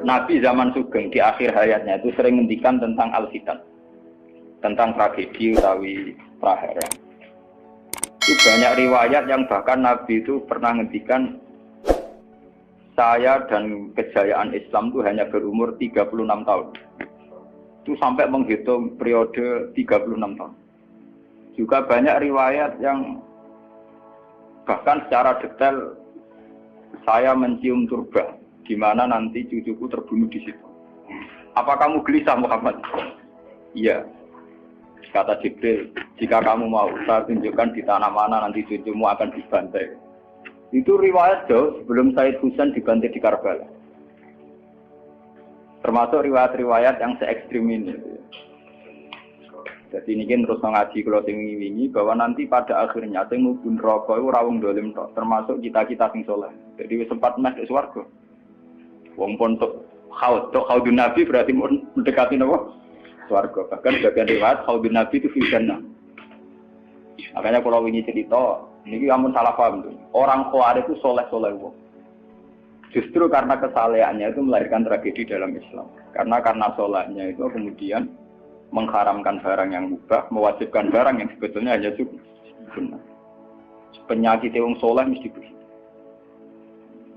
Nabi zaman Sugeng di akhir hayatnya itu sering ngendikan tentang al-fitan, tentang tragedi utawi prahara. Itu banyak riwayat yang bahkan Nabi itu pernah ngendikan, saya dan kejayaan Islam itu hanya berumur 36 tahun. Itu sampai menghitung periode 36 tahun. Juga banyak riwayat yang bahkan secara detail saya mencium turba, di mana nanti cucuku terbunuh di situ. Apa kamu gelisah Muhammad? Iya. Kata Jibril, jika kamu mau, saya tunjukkan di tanah mana nanti cucumu akan dibantai. Itu riwayat jauh sebelum Said Husain dibantai di Karbala. Termasuk riwayat-riwayat yang se-ekstrim ini. Jadi ini kan terus mengaji kalau tinggi-tinggi bahwa nanti pada akhirnya sing mubun rokok itu rawung dolim tok, termasuk kita-kita sing soleh. Jadi sempat mas ke swarga. Wong pun tok haudun Nabi berarti mendekati nopo? Swarga. Bahkan bagian riwayat haudun Nabi itu fil jannah. Makanya kalau ini cerita, ini amun salah paham tuh. Orang Khawarij itu soleh-soleh wong. Justru karena kesalehannya itu melahirkan tragedi dalam Islam. Karena solehnya itu kemudian mengharamkan barang yang mubah, mewajibkan barang yang sebetulnya hanya sunnah. Penyakit wong soleh mesti begitu.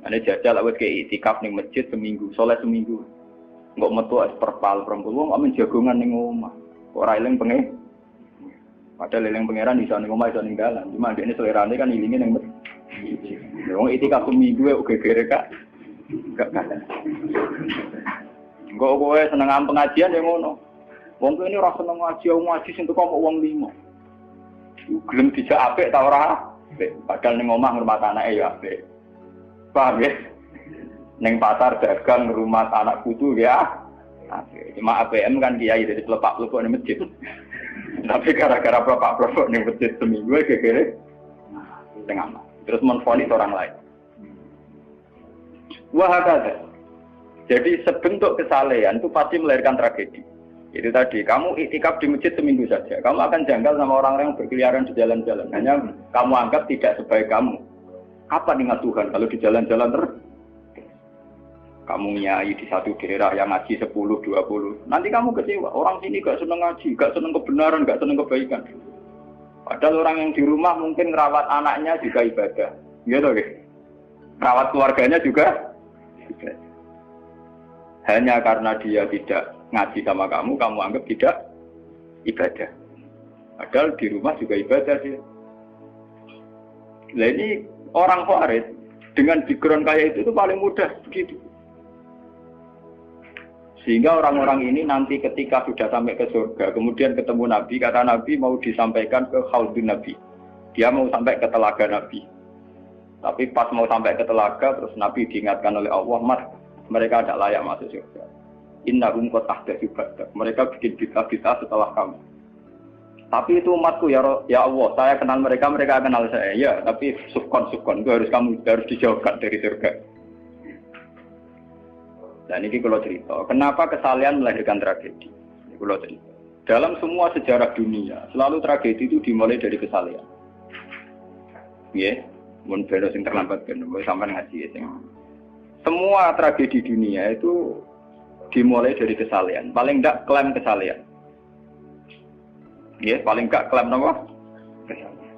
Ada jajal awet kayak itikaf ning masjid seminggu, soleh seminggu. Enggak metu es perpal perempuan, enggak menjagongan ning omah. Ora eling pengen. Padahal eling pangeran iso ning omah iso ning dalan. Cuma dekne selerane kan ilinge ning masjid. Wong itikaf seminggu kok gegere Kak. Enggak kalah. Enggak kowe seneng pengajian ya ngono. Wong ini ora seneng ngaji sing teko kok wong limo. Gelem dijak apik ta ora? Padahal ning omah ngurmat anake ya apik. Paham ya? Ning pasar dagang rumah anak putu ya. Cuma APM kan kiai dari pelepak-pelepok ning masjid. Tapi gara-gara pelepak-pelepok ning masjid seminggu gegere tengah. Terus menfonis orang lain. Wah ada. Jadi sebentuk kesalehan itu pasti melahirkan tragedi. Itu tadi, kamu iktikaf di masjid seminggu saja. Kamu akan janggal sama orang-orang yang berkeliaran di jalan-jalan. Hanya kamu anggap tidak sebaik kamu. Apa ingat Tuhan kalau di jalan-jalan terus? Kamu nyai di satu daerah yang ngaji 10, 20. Nanti kamu kecewa. Orang sini gak seneng ngaji, gak seneng kebenaran, gak seneng kebaikan. Padahal orang yang di rumah mungkin merawat anaknya juga ibadah. Gitu ya. Merawat keluarganya juga ibadah. Hanya karena dia tidak ngaji sama kamu anggap tidak ibadah. Padahal di rumah juga ibadah sih. Nah ini orang Khawarij dengan background kayak itu paling mudah begitu. Sehingga orang-orang ini nanti ketika sudah sampai ke surga, kemudian ketemu Nabi, kata Nabi mau disampaikan ke Khaudun Nabi. Dia mau sampai ke telaga Nabi. Tapi pas mau sampai ke telaga, terus Nabi diingatkan oleh Allah, mereka tidak layak masuk surga. Innahum qad ahdatsu ba'dak. Mereka bikin bid'ah setelah kamu. Tapi itu umatku ya Allah, saya kenal mereka, mereka kenal saya. Ya, tapi sukon itu harus dijauhkan dari surga. Dan ini kalau cerita, kenapa kesalehan melahirkan tragedi? Ini kalau cerita. Dalam semua sejarah dunia, selalu tragedi itu dimulai dari kesalehan. Ya, mun bener sing terlambat ben sampean ngaji sing. Semua tragedi dunia itu dimulai dari kesalehan. Paling enggak klaim kesalehan. Ya, paling enggak klaim apa? Kesalehan.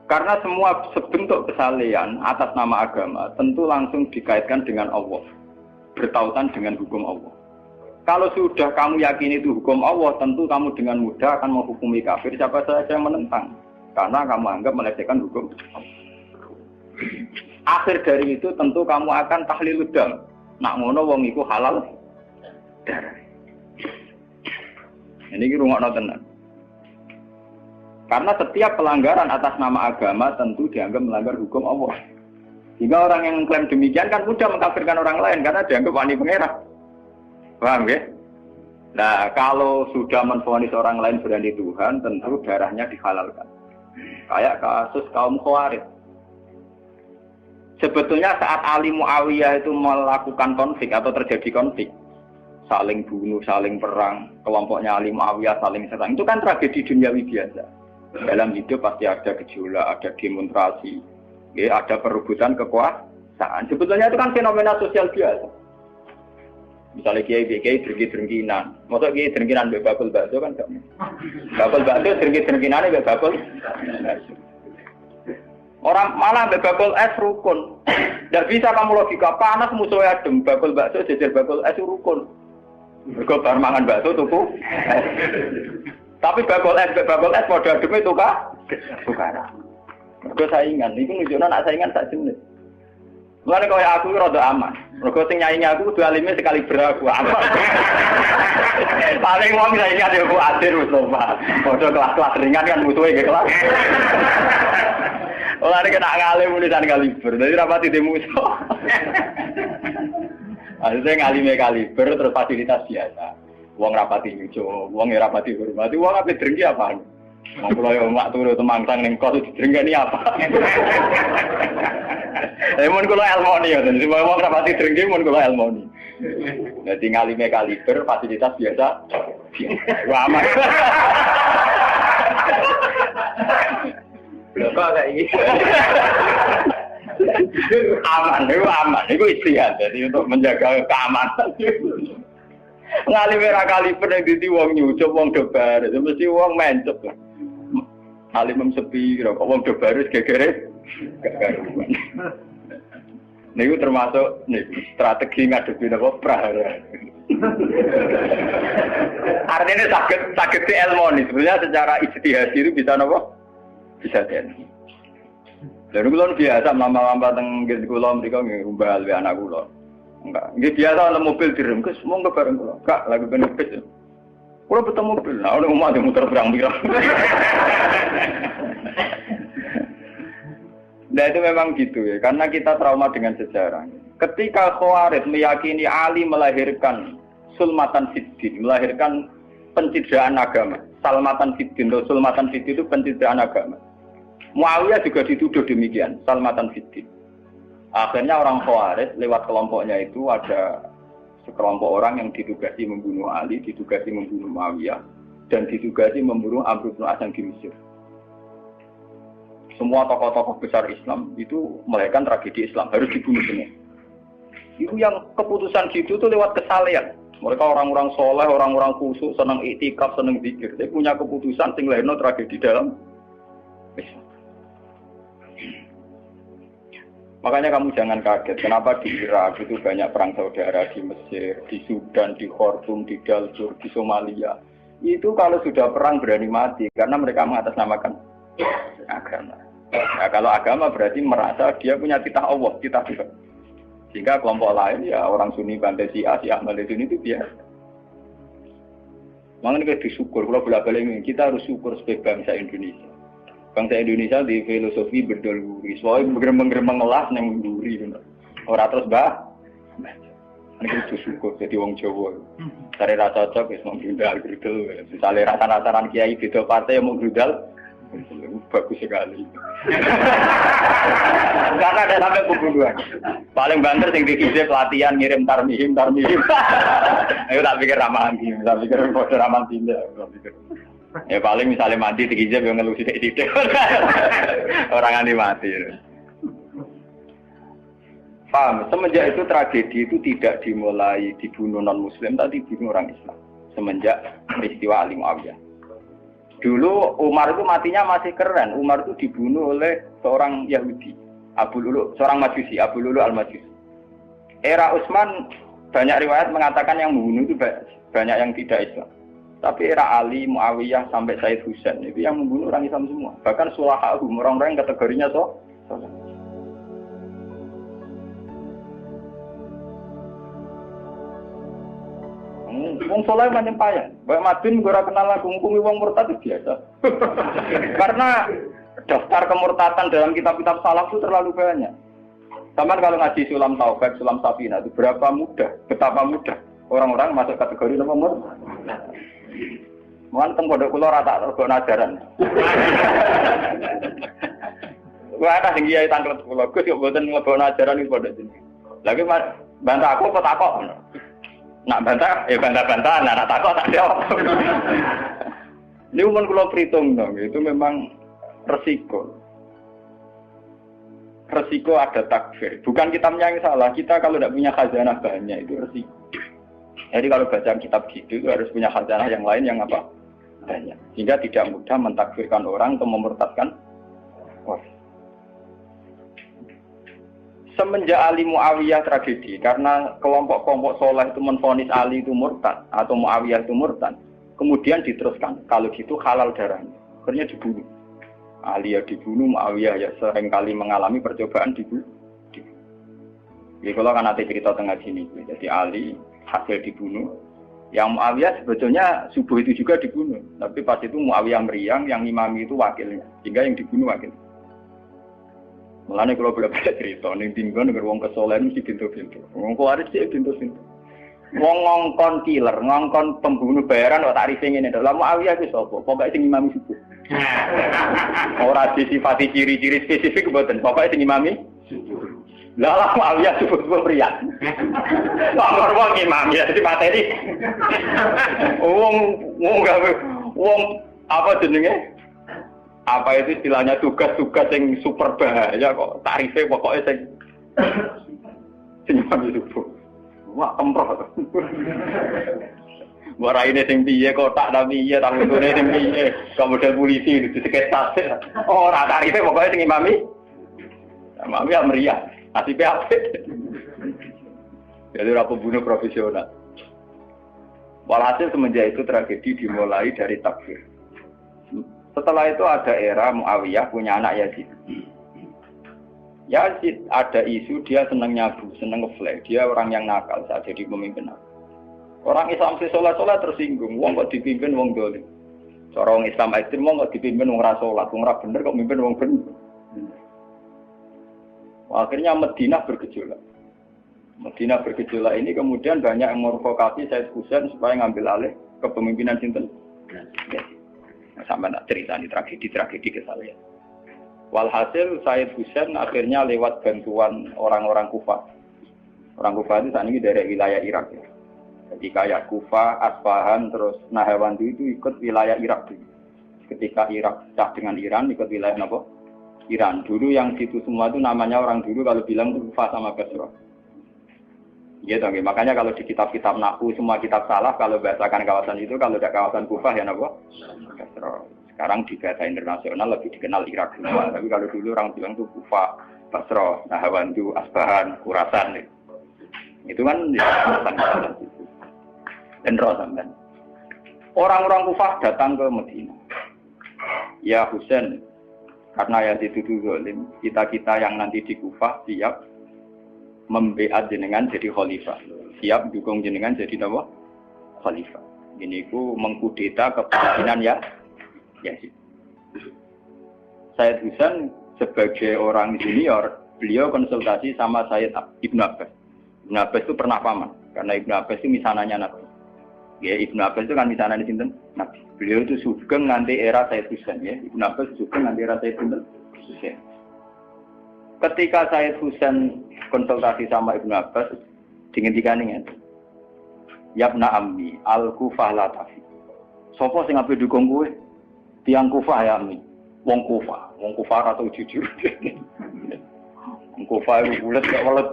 Karena semua bentuk kesalehan atas nama agama tentu langsung dikaitkan dengan Allah. Bertautan dengan hukum Allah. Kalau sudah kamu yakin itu hukum Allah, tentu kamu dengan mudah akan menghukumi kafir siapa saja yang menentang. Karena kamu anggap melecehkan hukum Allah. Akhir dari itu tentu kamu akan tahlil dam. Nak ngono wong iku halal darah. Ini rungokno tenan. Karena setiap pelanggaran atas nama agama tentu dianggap melanggar hukum Allah. Jika orang yang mengklaim demikian kan mudah mengkafirkan orang lain karena dianggap wani pengerah. Paham ya? Nah, kalau sudah menvonis orang lain berani Tuhan, tentu darahnya dihalalkan. Kayak kasus kaum Khawarij. Sebetulnya saat Ali Muawiyah itu melakukan konflik atau terjadi konflik, saling bunuh, saling perang, kelompoknya Ali Muawiyah saling serang, itu kan tragedi duniawi biasa. Dalam hidup pasti ada gejolak, ada demonstrasi, ya, ada perebutan kekuasaan. Sebetulnya itu kan fenomena sosial biasa. Misalnya kiai drengki-drengkinan. Masa kiai drengkinan mbek bakul bakso kan gak. Bakul bakso drengki-drengkinane mbek bakul. Orang malah mbek bakul es rukun. Ndak bisa kamu logika panas musuhnya adem, bakul bakso jejer bakul es rukun. Mergo bar mangan bakso tuku. Tapi bakul es padha ademe tukaran. Mergo saingan, iku nunjukno nek saingan sak jenis. Mulane kaya aku rada aman. Mergo sing nyaingi aku kudu alime sekali beraku aman. Paling wong saingi ade aku adir wis lomba. Padha kelas-kelas ringan kan musuhe nggih kelas. Mulane kena ngalim tulisan kaliber. Dadi rapati de musuh. Akhirnya ngalime kaliber terus fasilitas biasa. Wong rapati nyucuk, wong rapati hormati, wong ape drengki apaan? Wong kula yo mak turu temangsang ning kos drengkeni apa? Mun kula elmoni ya, jadi wong rapati drengki mun kula elmoni. Dadi ngalime kaliber fasilitas biasa. Wah aman. Lho kok kayak gitu. Aman, itu istihad. Jadi untuk menjaga keamanan. Ngalime ra kaliber nek dadi wong nyucup wong dobar, mesti wong mencep. Alim sepi kok wong dobar wis gegere gak karuan. Niku termasuk strategi ngadepi napa prahara. Artinya sakit di elmoni. Sebenarnya secara ijtihad itu bisa napa? Bisa ten. Lalu kulon biasa mama-mama teng kula mriko nggih umbal we anak kula. Enggak, nggih biasa ana mobil direm Gus, monggo bareng kula. Kak, lagi ben bis. Kula betul mobil, nah ono omah muter pirang-pirang. Nah itu memang gitu ya, karena kita trauma dengan sejarah. Ketika Khawarij meyakini Ali melahirkan sulmatan fiddin, melahirkan pencitraan agama. Salmatan fiddin, sulmatan fiddin itu pencitraan agama. Muawiyah juga dituduh demikian, salmatan fiddin. Akhirnya orang Khawarij lewat kelompoknya itu ada sekelompok orang yang ditugasi membunuh Ali, ditugasi membunuh Muawiyah, dan ditugasi membunuh Amr bin As di Mesir. Semua tokoh-tokoh besar Islam itu melahirkan tragedi Islam, harus dibunuh semua. Itu yang keputusan gitu itu lewat kesalehan. Mereka orang-orang soleh, orang-orang khusyuk, senang iktikaf, senang zikir. Dia punya keputusan sing lahirno tragedi dalam Islam. Makanya kamu jangan kaget, kenapa di Irak itu banyak perang saudara, di Mesir, di Sudan, di Khartoum, di Darfur, di Somalia. Itu kalau sudah perang berani mati, karena mereka mengatasnamakan agama. Nah, kalau agama berarti merasa dia punya titah Allah, titah Tuhan. Sehingga kelompok lain ya orang Sunni bantai Syiah, Syiah bantai Sunni itu biasa. Makanya kita disyukur, kalau bolak-balik kita harus syukur sebagai bangsa Indonesia. Bangsa Indonesia di filosofi berdoluri, soalnya bergemeng-gemeng ngelas yang berduri. Orang terus ini kita syukur jadi wong Jawa. Cari rasa cocok, mau berudal, misalnya rasa-rasaan kiai beda partai yang mau berudal, bagus sekali. Karena ada sampai pembunuhan. Paling banter sing dikisih pelatihan ngirim tarmihim. Ayo tak pikir ramahan gini, tak pikir bodoh ramahan tindak. Ya paling misalnya mati dikisih yang ngeluh sidik-sidik. Orang anti mati. Paham? Semenjak itu tragedi itu tidak dimulai dibunuh non-Muslim, tapi dibunuh orang Islam. Semenjak peristiwa Ali Muawiyah. Dulu Umar itu matinya masih keren. Umar itu dibunuh oleh seorang Yahudi, Abu Lulu, seorang Majusi, Abu Lulu al-Majusi. Era Utsman banyak riwayat mengatakan yang membunuh itu banyak yang tidak Islam. Tapi era Ali, Muawiyah sampai Said Husain itu yang membunuh orang Islam semua. Bahkan sulahahum, orang-orang yang kategorinya wong soleh macam payah. Baik Madin gue kenal aku ngukumi wong murtad itu biasa. Karena daftar kemurtatan dalam kitab-kitab salaf itu terlalu banyak. Sama kalau ngaji Sulam Taufik, Sulam Safina itu betapa mudah orang-orang masuk kategori nama murtad. Mohon teng pondok kula rata rego ajaran. Wah ada sing kiai tanglet kula Gus yo mboten mlebu ajaran iki pondok jeneng. Lagi bantah aku apa takok? Nak bantah, ya bantah-bantahan, nak takut tak jawab. Ini umum kalau perhitung dong, itu memang resiko. Resiko ada takfir. Bukan kita yang salah, kita kalau tidak punya khazanah banyak itu resiko. Jadi kalau baca kitab gitu harus punya khazanah yang lain yang apa? Banyak. Sehingga tidak mudah mentakfirkan orang atau memurtadkan orang. Semenjak Ali Muawiyah tragedi, karena kelompok-kelompok soleh itu menvonis Ali itu murtad atau Muawiyah itu murtad, kemudian diteruskan kalau gitu halal darahnya, akhirnya dibunuh. Ali ya dibunuh, Muawiyah ya seringkali mengalami percobaan dibunuh. Jadi kalau kan nanti cerita tengah sini, jadi Ali hasil dibunuh, yang Muawiyah sebetulnya subuh itu juga dibunuh, tapi pas itu Muawiyah meriang, yang imami itu wakilnya, sehingga yang dibunuh wakil. Mulane kalau bolak-balik cerita ning tinggon nek wong kesolen mesti pintu-pintu. Wong kuwaris sih pintu-pintu. Wong ngongkon killer, ngongkon pembunuh bayaran kok tarife ngene to. Lah Muawiyah ku sapa? Pokoke sing imami subuh. Ora disifati ciri-ciri spesifik mboten, pokoke sing imami subuh. Lah Muawiyah subuh priya. Lah wong imami dadi pateni. Wong apa jenenge? Apa itu istilahnya tugas-tugas yang super bahaya kok tarifnya pokoknya senyum itu wah kemproh wara ini sing piye kotak tapi iya tak ngene sing piye kok model polisi itu seketas ora tarifnya pokoknya sing imami imami meriah nasibnya apik jadi ora pembunuh profesional. Walhasil semenjak itu tragedi dimulai dari takfir. Setelah itu ada era Muawiyah punya anak Yazid. Yazid ada isu dia seneng nyabu, seneng ngeflek. Dia orang yang nakal saat jadi pemimpin. Orang Islam sholat tersinggung. Wong kok dipimpin wong dolim. Orang Islam ekstrem wong kok dipimpin wong ra sholat. Wong ra bener kok mimpin wong bener. Akhirnya Madinah bergejolak. Madinah bergejolak ini kemudian banyak yang merokokasi Said Husain supaya ngambil alih kepemimpinan sinten. Sampai nak cerita ini tragedi ke saya. Walhasil Said Husain akhirnya lewat bantuan orang-orang Kufah. Orang Kufah itu saat ini dari wilayah Irak. Ya. Jadi kayak Kufah, Asfahan, terus Nahawandu itu ikut wilayah Irak. Ketika Irak pecah dengan Iran, ikut wilayah apa? Iran. Dulu yang situ semua itu namanya orang dulu kalau bilang itu Kufah sama Basra. Gitu, makanya kalau di kitab-kitab Nahwu semua kitab salah kalau bahasakan kawasan itu kalau tidak kawasan Kufah ya napa? Basra. Sekarang di bahasa internasional lebih dikenal Irak semua. Tapi kalau dulu orang bilang itu Kufah, Basra, Nahawandu, Asbahan, Khurasan. Itu kan kawasan itu. Dan Rosamban. Orang-orang Kufah datang ke Madinah. Ya Husain, karena yang dituduh zalim, kita-kita yang nanti di Kufah siap membeat jenengan jadi khalifah, siap dukung jenengan jadi apa? Khalifah. Ini ku mengkudeta kepemimpinan ya Yazid. Said Husain sebagai orang junior, beliau konsultasi sama Sayyid Ibnu Abbas. Ibnu Abbas itu pernah paman, karena Ibnu Abbas itu misananya Nabi. Ya Ibnu Abbas itu kan misananya sinten? Nabi. Beliau itu sugeng nanti era Said Husain ya. Ibnu Abbas sugeng nanti era Said Husain. Ketika Said Husain konsultasi sama Ibnu Abbas, dihentikan ini. Yabna ammi al-Kufah la tafi. Sopo sing ape dukung kowe? Tiang Kufah ya ammi. Wong Kufah atau jujur. Wong Kufah itu bulet gak welet.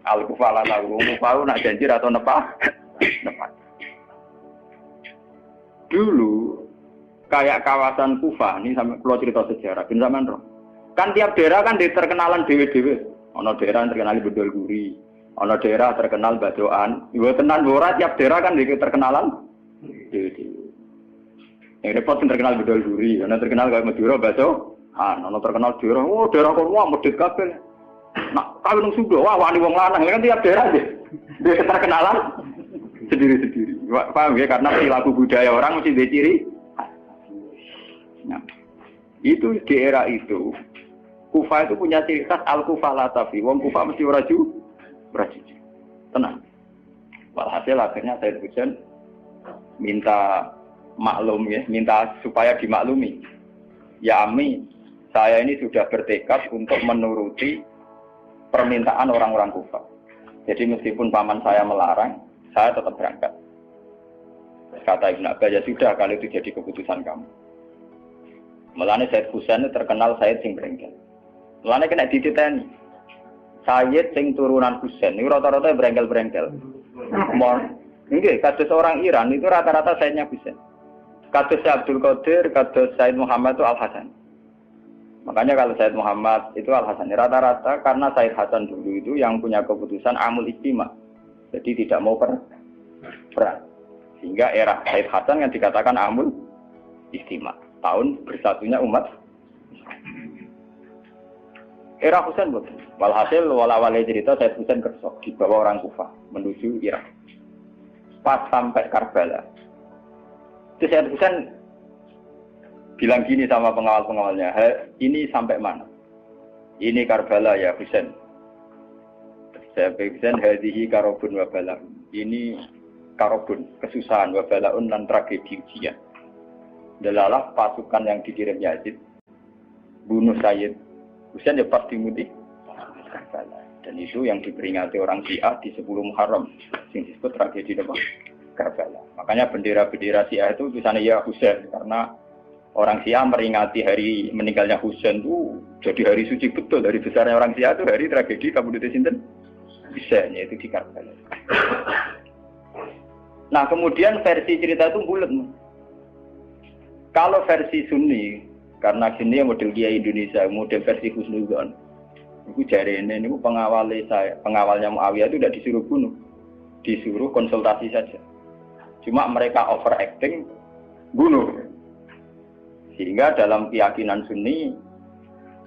Al-Kufah la tafi. Wong Kufah nak janji atau nepa? Nepa. Dulu kayak kawasan Kufah ini sampai kalau cerita sejarah, ben sampean roh. Kan tiap daerah kan terkenalan dewe-dewe. Ono daerah terkenal Bedol Guri, ono daerah terkenal Badoan. Ibu tenan ora tiap daerah kan terkenalan dewe-dewe. Yang repot terkenal Bedol Guri, ono terkenal kayak Madura Badoan, ono terkenal daerah. Oh daerah kono wah medhit kabeh. Nak kawin sudah wah wani wong lanang kan tiap daerah dia terkenalan sendiri-sendiri. Paham ya karena perilaku budaya orang mesti ada ciri. Nah, itu di era itu Kufah itu punya ciri khas al-Kufah la tafi. Wong Kufah mesti ora ju. Tenang. Walhasil akhirnya Said Husain minta maklum ya, minta supaya dimaklumi. Ya Ami, saya ini sudah bertekad untuk menuruti permintaan orang-orang Kufah. Jadi meskipun paman saya melarang, saya tetap berangkat. Kata Ibnu Abbas, ya sudah kalau itu jadi keputusan kamu. Mulane Said Husain terkenal Said sing brengkel. Mulane kena dititeni. Said sing turunan Husain niku rata-rata brengkel-brengkel. Nggih, kados orang Iran itu rata-rata Sayyidnya Husain. Kados Abdul Qadir, kados Sayyid Muhammad itu Al-Hasan. Makanya kalau Sayyid Muhammad itu Al-Hasan rata-rata karena Sayyid Hasan dulu itu yang punya keputusan amul istima. Jadi tidak mau perang. Sehingga era Sayyid Hasan yang dikatakan amul istima. Tahun bersatunya umat. Era Husain betul. Walhasil wala-wala cerita Sayyid Husain kerso dibawa orang Kufah menuju Irak. Pas sampai Karbala. Terus Sayyid Husain bilang gini sama pengawal-pengawalnya, ini sampai mana? Ini Karbala ya Husain. Saya Husain hadhihi karobun wa bala. Ini karobun, kesusahan wa balaun dan tragedi ujian. Delalah pasukan yang dikirim Yazid bunuh Sayyid Husain ya pasti mudi Karbala. Dan itu yang diperingati orang Syiah di 10 Muharram, yang disebut tragedi Karbala. Makanya bendera-bendera Syiah itu tulisannya ya Husain karena orang Syiah meringati hari meninggalnya Husain itu jadi hari suci betul. Dari besarnya orang Syiah itu hari tragedi Kabupaten Sinten Husain, yaitu di Karbala. Nah kemudian versi cerita itu bulat. Kalau versi Sunni, karena sini model Kiai Indonesia, model versi Husnudzon, itu jari ini pengawalnya Muawiyah itu tidak disuruh bunuh, disuruh konsultasi saja. Cuma mereka overacting bunuh. Sehingga dalam keyakinan Sunni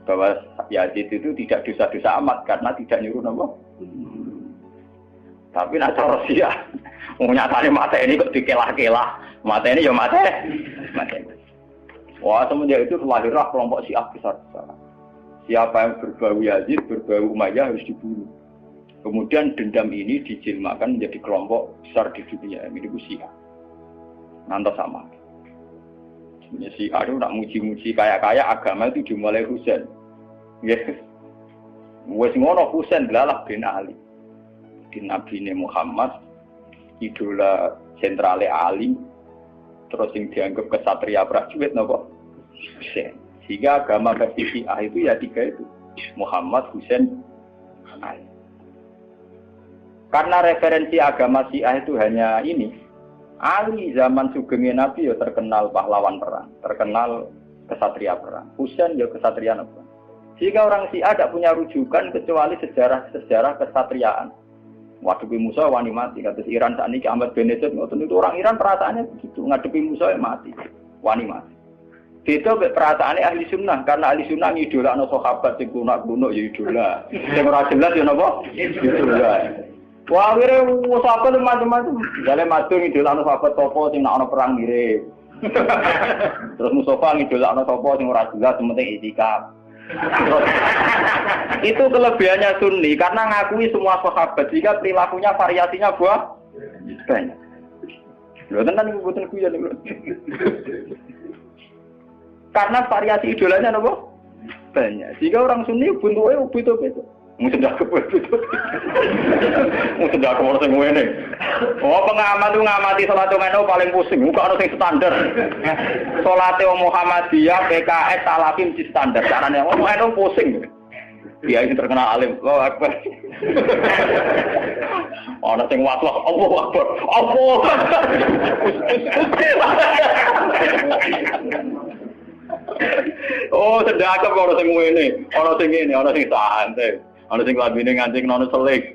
bahwa Yazid itu tidak dosa-dosa amat karena tidak nyuruh apa. Tapi nak cara Syiah, nyatane mata ini kok dikelah-kelah, mata ini ya mata. Wah semenjak itu lahirlah kelompok Syiah besar-besar. Siapa yang berbau Yazid, berbau Umayyah harus dibunuh. Kemudian dendam ini dijilmakan menjadi kelompok besar di dunia, ini Syiah. Nanti sama. Sebenarnya Syiah itu nak muji-muji kaya-kaya agama itu dimulai Husain. Yes. Wes ngono Husain delalah bin Ali. Di Nabi Muhammad, idola sentrale Ali, terus yang dianggap kesatria prajurit nopo Husain. Sehingga agama versi Syiah itu ya tiga itu, Muhammad, Husain, Ali. Karena referensi agama Syiah itu hanya ini, Ali zaman sugengnya Nabi ya terkenal pahlawan perang, terkenal kesatria perang. Husain ya kesatria perang. Sehingga orang Syiah tidak punya rujukan kecuali sejarah kesatriaan. Ngadepi Musa wani mati, kata Iran saat ini Ahmad Benedek ngoten itu orang Iran perasaannya begitu, ngadepi Musa mati, wani mati. Beda perasaannya ahli sunnah, karena ahli sunnah ngidolakno sahabat sing kuno-kuno ya idola. Sing ora jelas ya napa? Idola. Wah, wire sahabat macam-macam. Jale madung ngidolakno sahabat topo sing nek ana perang mirip. Terus Mustafa ngidolakno topo sing ora jelas, penting itikaf. Itu kelebihannya Sunni karena ngakui semua sahabat jika perilakunya variasinya banyak. Lho tenan niku boten kuyon niku. Karena variasi idolanya napa? Banyak. Jika orang Sunni bentuke beda-beda. Mesti ndak kebeda. Mesti ndak kok sing ngene. Oh, pengamat itu ngamati salat ngono paling pusing, kok ana sing standar. Salate Muhammadiyah, PKS, Salafim di standar. Carane ngono pusing. Dia ini terkenal alim. Allahu Akbar. Ana sing waswas, Allahu Akbar. Allah. Oh, sedekah kok ana sing ngene, ana sing ngene, ana sing santai. Ana sing labine ngancing nono selik.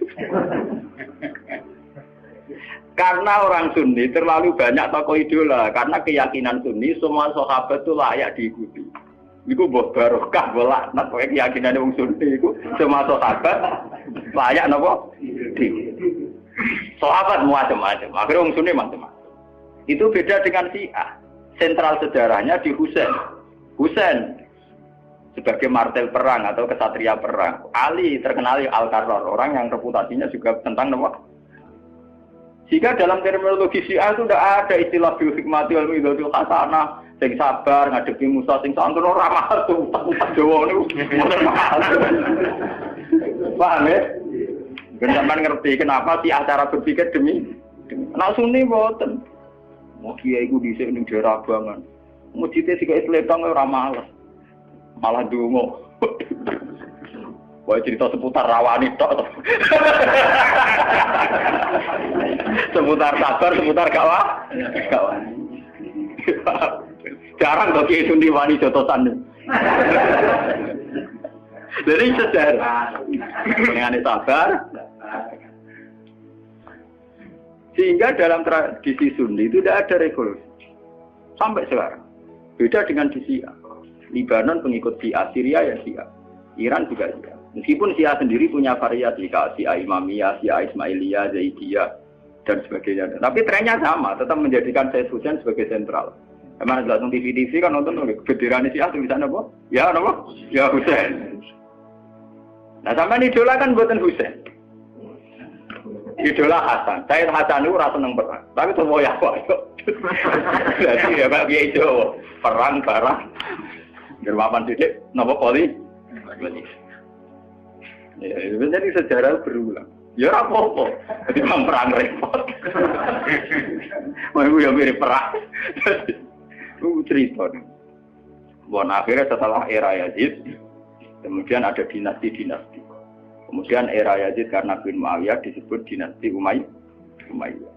Karena orang Sunni terlalu banyak tokoh idola, karena keyakinan Sunni semua sahabat itu layak diikuti. Iku mbok barokah laknat kowe keyakinane wong Sunni iku semua sahabat layak napa? Diikuti. Sahabat macam-macam, akhirnya wong Sunni macam-macam. Itu beda dengan Syiah. Sentral sejarahnya di Husain. Husain sebagai martel perang atau kesatria perang. Ali terkenal Al-Qarrar, orang yang reputasinya juga tentang apa? Jika dalam terminologi Syiah itu tidak ada istilah bil hikmati wal mau'izatil hasanah, sing sabar ngadepi Musa sing santun ora mahal tuh, tak Jawa niku mboten mahal. Paham ya? Sampeyan ngerti kenapa sih acara berpikir demi nek Sunni mboten. Mau kiai iku dhisik ning daerah Abangan. Mujite sik Islam ora males. Malah dungo. Wah cerita seputar rawani tok. seputar sabar, seputar kawan. Jarang kok kiai Sundi wani jotosan. Jadi sejarah dengan sabar. Sehingga dalam tradisi Sunni itu tidak ada revolusi sampai sekarang. Beda dengan di Syiah. Libanon pengikut Syiah, Syria ya Syiah, Iran juga Syiah. Meskipun Syiah sendiri punya variasi, kayak Syiah Imamiyah, Syiah Ismailiyah, Zaidiyah dan sebagainya. Tapi trennya sama, tetap menjadikan Said Husain sebagai sentral. Emang langsung TV kan nonton benderane Syiah tulisannya apa? Ya apa? Ya Husain. Nah sampai idola kan buatan Husain. Idola Hasan. Said Hasan itu rasa seneng perang. Tapi semua ya kok. Jadi ya Pak Kiai Jawa perang barang. Gerwapan titik napa poli? Ya, jadi sejarah berulang. Ya ora apa-apa. Jadi perang repot. Mau yang mirip perang. Cerita. Bon akhirnya setelah era Yazid, kemudian ada dinasti-dinasti. Kemudian era Yazid karena bin Muawiyah disebut dinasti Umayyah.